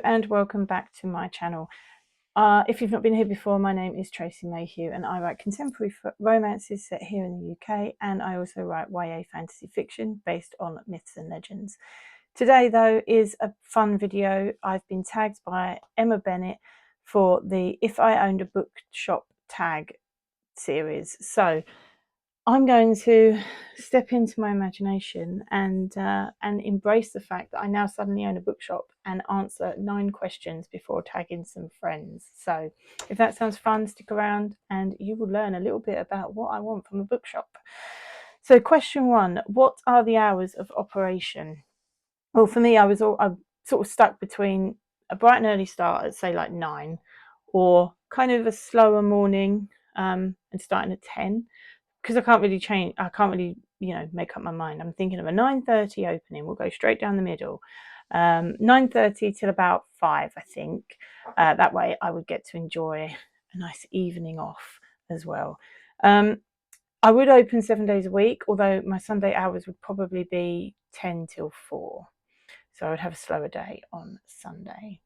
And welcome back to my channel. If you've not been here before, my name is Tracy Mayhew and I write contemporary romances set here in the UK, and I also write YA fantasy fiction based on myths and legends. Today though is a fun video. I've been tagged by Emma Bennett for the If I Owned a Bookshop Tag series. So I'm going to step into my imagination and embrace the fact that I now suddenly own a bookshop and answer 9 questions before tagging some friends. So if that sounds fun, stick around and you will learn a little bit about what I want from a bookshop. So question 1, what are the hours of operation? Well, for me, I'm sort of stuck between a bright and early start at say like 9, or kind of a slower morning and starting at 10. Because I can't really, make up my mind. I'm thinking of a 9:30 opening. We'll go straight down the middle. 9:30 till about 5, I think. That way I would get to enjoy a nice evening off as well. I would open 7 days a week, although my Sunday hours would probably be 10 till 4. So I would have a slower day on Sunday.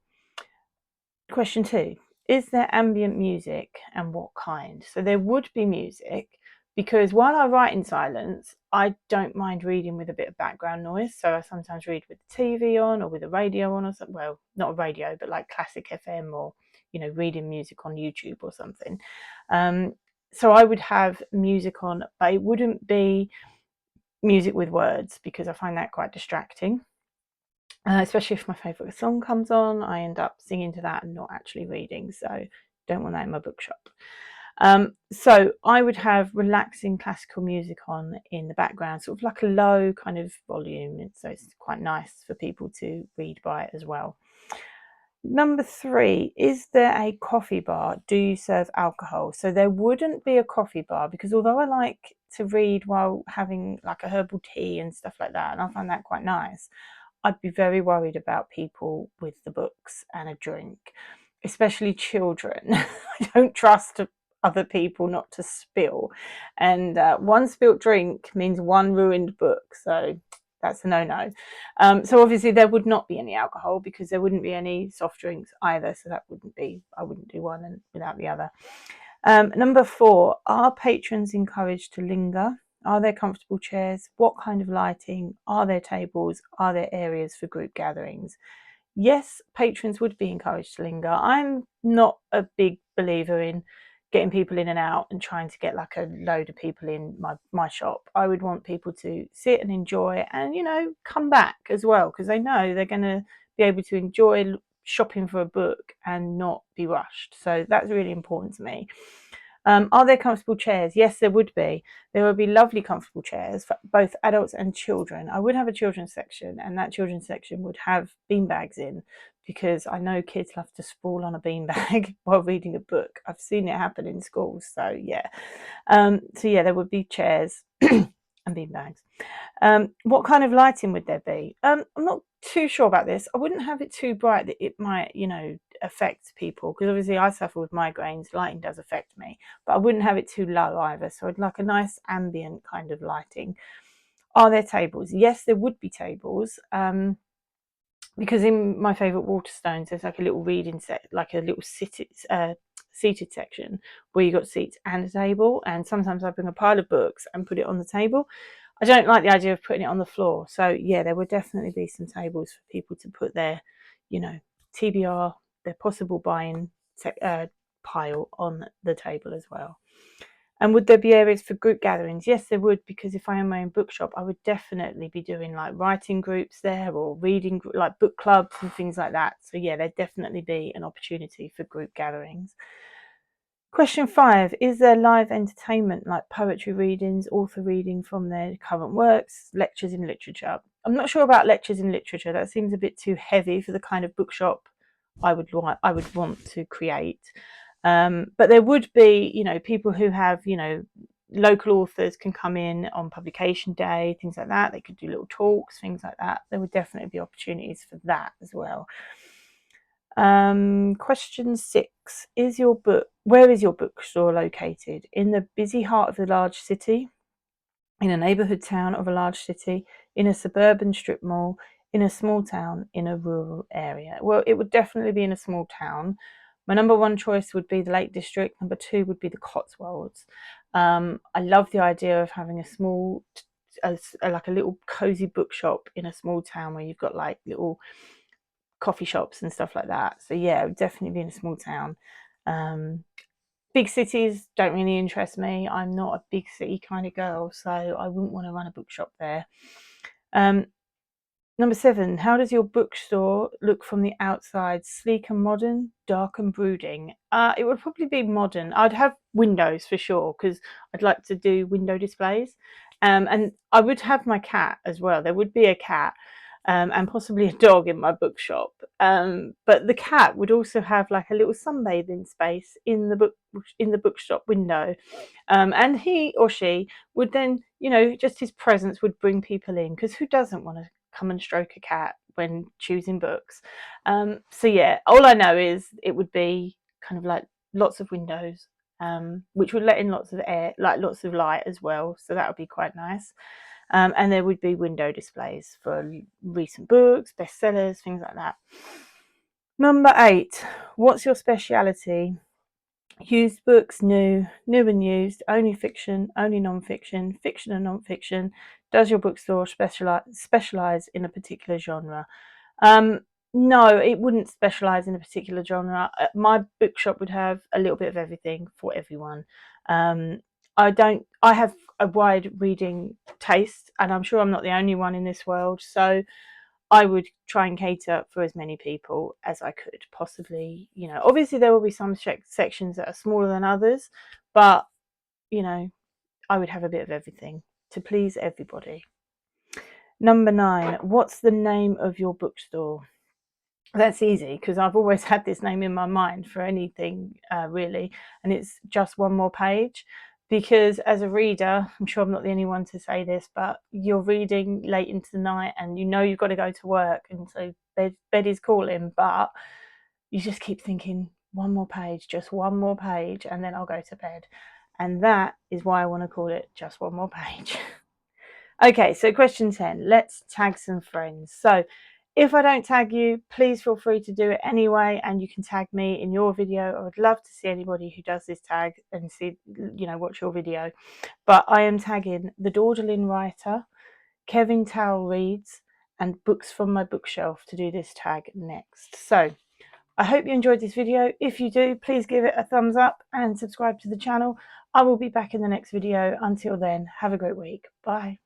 Question 2, is there ambient music and what kind? So there would be music, because while I write in silence, I don't mind reading with a bit of background noise. So I sometimes read with the TV on or with a radio on or something. Well, not a radio, but like classic FM, or, reading music on YouTube or something. So I would have music on, but it wouldn't be music with words because I find that quite distracting. Especially if my favourite song comes on, I end up singing to that and not actually reading. So don't want that in my bookshop. So I would have relaxing classical music on in the background, sort of like a low kind of volume. So it's quite nice for people to read by as well. Number 3, is there a coffee bar? Do you serve alcohol? So there wouldn't be a coffee bar, because although I like to read while having like a herbal tea and stuff like that, and I find that quite nice, I'd be very worried about people with the books and a drink, especially children. I don't trust other people not to spill, and one spilt drink means one ruined book, so that's a no-no. So obviously there would not be any alcohol, because there wouldn't be any soft drinks either, so I wouldn't do one and without the other. Number 4, are patrons encouraged to linger? Are there comfortable chairs? What kind of lighting? Are there tables? Are there areas for group gatherings? Yes, patrons would be encouraged to linger. I'm not a big believer in getting people in and out and trying to get like a load of people in my shop. I would want people to sit and enjoy and, come back as well, because they know they're going to be able to enjoy shopping for a book and not be rushed. So that's really important to me. Are there comfortable chairs? Yes, there would be. There would be lovely comfortable chairs for both adults and children. I would have a children's section, and that children's section would have beanbags in, because I know kids love to sprawl on a beanbag while reading a book. I've seen it happen in schools, so yeah. There would be chairs and beanbags. What kind of lighting would there be? I'm not too sure about this. I wouldn't have it too bright that it might, affect people, because obviously I suffer with migraines. Lighting does affect me, but I wouldn't have it too low either. So I'd like a nice ambient kind of lighting. Are there tables? Yes, there would be tables. Because in my favourite Waterstones, there's like a little reading set, like a little seated section where you got seats and a table. And sometimes I bring a pile of books and put it on the table. I don't like the idea of putting it on the floor. So yeah, there would definitely be some tables for people to put their, TBR, their possible buying pile on the table as well. And would there be areas for group gatherings? Yes, there would, because if I own my own bookshop, I would definitely be doing like writing groups there, or reading, like book clubs and things like that. So yeah, there'd definitely be an opportunity for group gatherings. Question 5, is there live entertainment like poetry readings, author reading from their current works, lectures in literature? I'm not sure about lectures in literature. That seems a bit too heavy for the kind of bookshop I would want to create. But there would be, people who have, local authors can come in on publication day, things like that. They could do little talks, things like that. There would definitely be opportunities for that as well. Question 6, where is your bookstore located? In the busy heart of the large city, in a neighbourhood town of a large city, in a suburban strip mall, in a small town in a rural area? Well, it would definitely be in a small town. My number one choice would be the Lake District. Number two would be the Cotswolds. I love the idea of having a small, like a little cozy bookshop in a small town where you've got like little coffee shops and stuff like that. So yeah, it would definitely be in a small town. Big cities don't really interest me. I'm not a big city kind of girl, so I wouldn't want to run a bookshop there. Number 7, how does your bookstore look from the outside? Sleek and modern, dark and brooding? It would probably be modern. I'd have windows for sure because I'd like to do window displays. And I would have my cat as well. There would be a cat and possibly a dog in my bookshop. But the cat would also have like a little sunbathing space in the bookshop window. And he or she would then, just his presence would bring people in, because who doesn't want to come and stroke a cat when choosing books? So yeah, all I know is it would be kind of like lots of windows, which would let in lots of air, like lots of light as well. So that would be quite nice. And there would be window displays for recent books, bestsellers, things like that. Number 8, what's your speciality? Used books, new and used, only fiction, only non-fiction, fiction and non-fiction. Does your bookstore specialize in a particular genre? No, it wouldn't specialize in a particular genre. My bookshop would have a little bit of everything for everyone. I have a wide reading taste, and I'm sure I'm not the only one in this world. So I would try and cater for as many people as I could possibly. Obviously there will be some sections that are smaller than others, but I would have a bit of everything to please everybody. Number 9, what's the name of your bookstore? That's easy because I've always had this name in my mind for anything really, and it's Just One More Page. Because as a reader, I'm sure I'm not the only one to say this, but you're reading late into the night and you've got to go to work, and so bed is calling, but you just keep thinking, one more page, just one more page, and then I'll go to bed. And that is why I want to call it Just One More Page. Okay, so question 10, let's tag some friends. So if I don't tag you, please feel free to do it anyway, and you can tag me in your video. I would love to see anybody who does this tag and see, watch your video. But I am tagging The Dawdling Writer, Kevin Towell Reads, and Books from My Bookshelf to do this tag next. So I hope you enjoyed this video. If you do, please give it a thumbs up and subscribe to the channel. I will be back in the next video. Until then, have a great week. Bye.